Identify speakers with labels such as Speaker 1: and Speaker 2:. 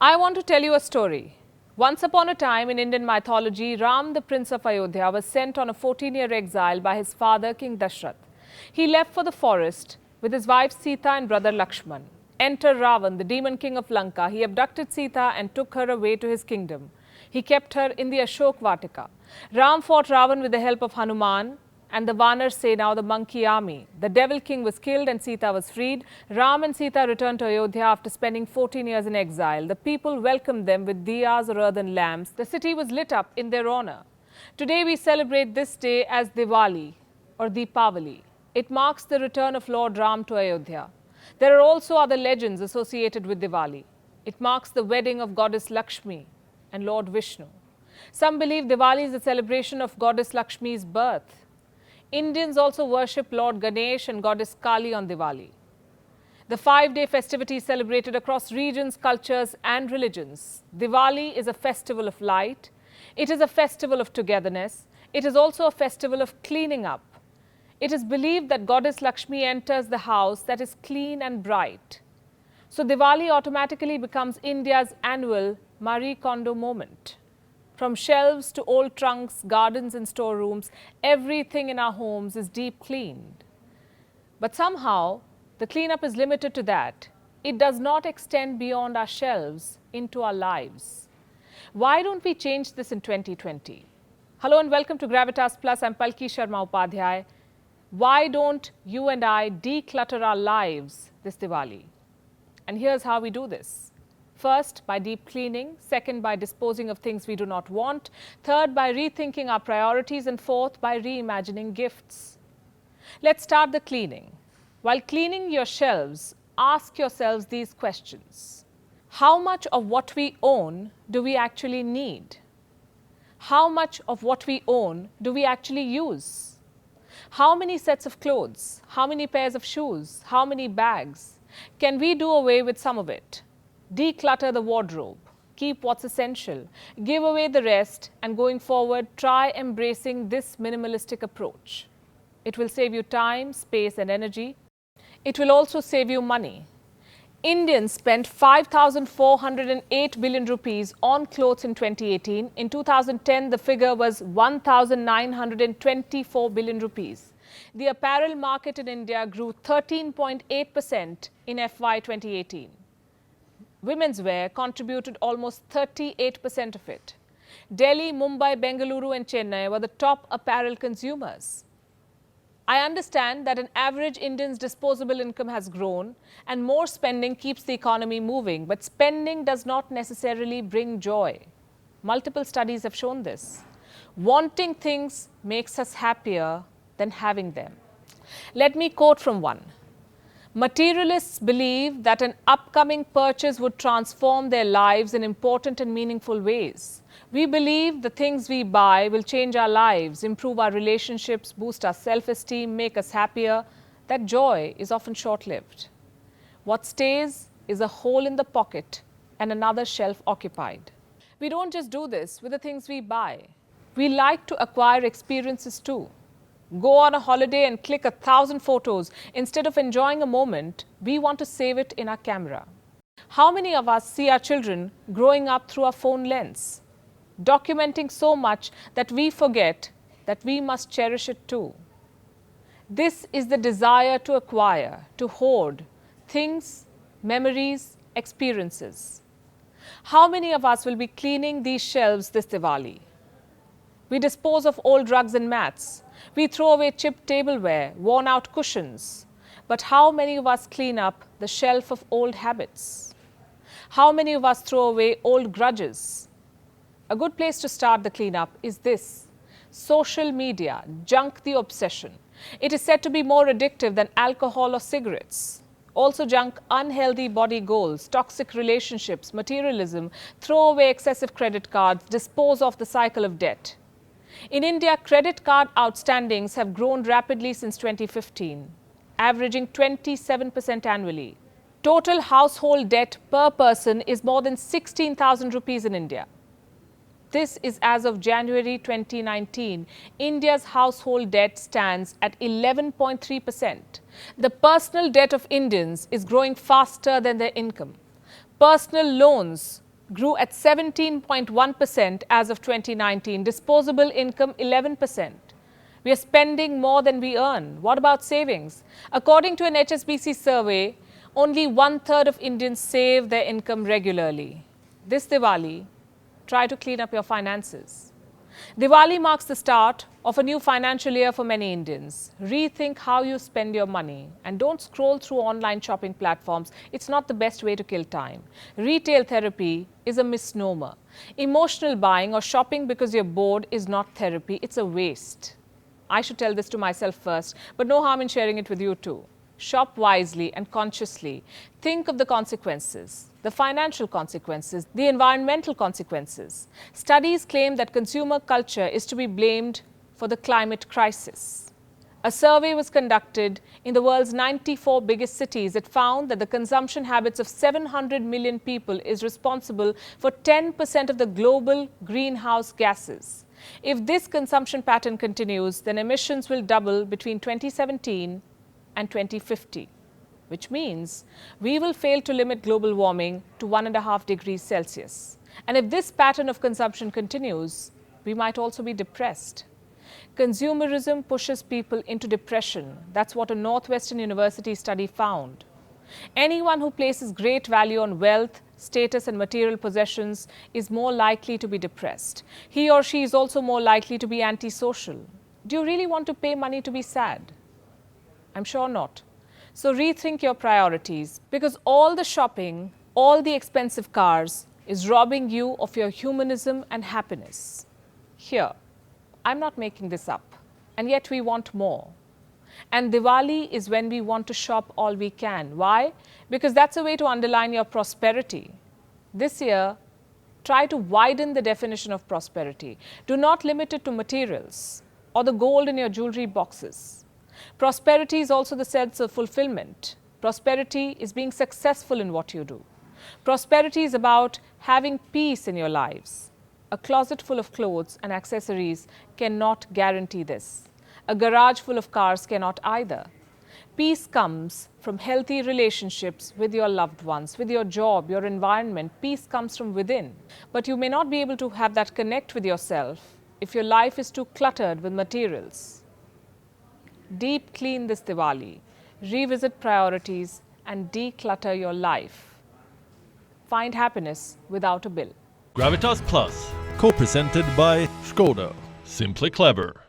Speaker 1: I want to tell you a story. Once upon a time in Indian mythology, Ram, the prince of Ayodhya, was sent on a 14-year exile by his father, King Dashrath. He left for the forest with his wife Sita and brother Lakshman. Enter Ravan, the demon king of Lanka. He abducted Sita and took her away to his kingdom. He kept her in the Ashok Vatika. Ram fought Ravan with the help of Hanuman and the Vanar Sena, the monkey army. The devil king was killed and Sita was freed. Ram and Sita returned to Ayodhya after spending 14 years in exile. The people welcomed them with diyas or earthen lamps. The city was lit up in their honor. Today we celebrate this day as Diwali or Deepavali. It marks the return of Lord Ram to Ayodhya. There are also other legends associated with Diwali. It marks the wedding of goddess Lakshmi and Lord Vishnu. Some believe Diwali is a celebration of goddess Lakshmi's birth. Indians also worship Lord Ganesh and goddess Kali on Diwali. The 5-day festivity is celebrated across regions, cultures and religions. Diwali is a festival of light. It is a festival of togetherness. It is also a festival of cleaning up. It is believed that goddess Lakshmi enters the house that is clean and bright. So Diwali automatically becomes India's annual Marie Kondo moment. From shelves to old trunks, gardens and storerooms, everything in our homes is deep cleaned. But somehow, the cleanup is limited to that. It does not extend beyond our shelves into our lives. Why don't we change this in 2020? Hello and welcome to Gravitas Plus. I'm Palki Sharma Upadhyay. Why don't you and I declutter our lives this Diwali? And here's how we do this. First, by deep cleaning. Second, by disposing of things we do not want. Third, by rethinking our priorities. And fourth, by reimagining gifts. Let's start the cleaning. While cleaning your shelves, ask yourselves these questions. How much of what we own do we actually need? How much of what we own do we actually use? How many sets of clothes? How many pairs of shoes? How many bags? Can we do away with some of it? Declutter the wardrobe. Keep what's essential. Give away the rest, and going forward, try embracing this minimalistic approach. It will save you time, space and energy. It will also save you money. Indians spent 5,408 billion rupees on clothes in 2018. In 2010, the figure was 1,924 billion rupees. The apparel market in India grew 13.8% in FY 2018. Women's wear contributed almost 38% of it. Delhi, Mumbai, Bengaluru and Chennai were the top apparel consumers. I understand that an average Indian's disposable income has grown and more spending keeps the economy moving, but spending does not necessarily bring joy. Multiple studies have shown this. Wanting things makes us happier than having them. Let me quote from one. Materialists believe that an upcoming purchase would transform their lives in important and meaningful ways. We believe the things we buy will change our lives, improve our relationships, boost our self-esteem, make us happier. That joy is often short-lived. What stays is a hole in the pocket and another shelf occupied. We don't just do this with the things we buy. We like to acquire experiences too. Go on a holiday and click 1,000 photos. Instead of enjoying a moment, we want to save it in our camera. How many of us see our children growing up through our phone lens, documenting so much that we forget that we must cherish it too? This is the desire to acquire, to hoard things, memories, experiences. How many of us will be cleaning these shelves this Diwali? We dispose of old rugs and mats. We throw away chipped tableware, worn-out cushions. But how many of us clean up the shelf of old habits? How many of us throw away old grudges? A good place to start the cleanup is this: social media, junk the obsession. It is said to be more addictive than alcohol or cigarettes. Also junk unhealthy body goals, toxic relationships, materialism, throw away excessive credit cards, dispose of the cycle of debt. In India, credit card outstandings have grown rapidly since 2015, averaging 27% annually. Total household debt per person is more than 16,000 rupees in India. This is as of January 2019. India's household debt stands at 11.3%. The personal debt of Indians is growing faster than their income. Personal loans grew at 17.1% as of 2019. Disposable income 11%. We are spending more than we earn. What about savings? According to an HSBC survey, only 1/3 of Indians save their income regularly. This Diwali, try to clean up your finances. Diwali marks the start of a new financial year for many Indians. Rethink how you spend your money and don't scroll through online shopping platforms. It's not the best way to kill time. Retail therapy is a misnomer. Emotional buying or shopping because you're bored is not therapy, it's a waste. I should tell this to myself first, but no harm in sharing it with you too. Shop wisely and consciously. Think of the consequences, the financial consequences, the environmental consequences. Studies claim that consumer culture is to be blamed for the climate crisis. A survey was conducted in the world's 94 biggest cities. It found that the consumption habits of 700 million people is responsible for 10% of the global greenhouse gases. If this consumption pattern continues, then emissions will double between 2017 and 2050, which means we will fail to limit global warming to 1.5 degrees Celsius. And if this pattern of consumption continues, we might also be depressed. Consumerism pushes people into depression. That's what a Northwestern University study found. Anyone who places great value on wealth, status and material possessions is more likely to be depressed. He or she is also more likely to be antisocial. Do you really want to pay money to be sad? I'm sure not. So rethink your priorities, because all the shopping, all the expensive cars is robbing you of your humanism and happiness. Here, I'm not making this up, and yet we want more. And Diwali is when we want to shop all we can. Why? Because that's a way to underline your prosperity. This year, try to widen the definition of prosperity. Do not limit it to materials or the gold in your jewelry boxes. Prosperity is also the sense of fulfillment. Prosperity is being successful in what you do. Prosperity is about having peace in your lives. A closet full of clothes and accessories cannot guarantee this. A garage full of cars cannot either. Peace comes from healthy relationships with your loved ones, with your job, your environment. Peace comes from within. But you may not be able to have that connect with yourself if your life is too cluttered with materials. Deep clean this Diwali. Revisit priorities and declutter your life. Find happiness without a bill.
Speaker 2: Gravitas Plus, co-presented by Skoda. Simply clever.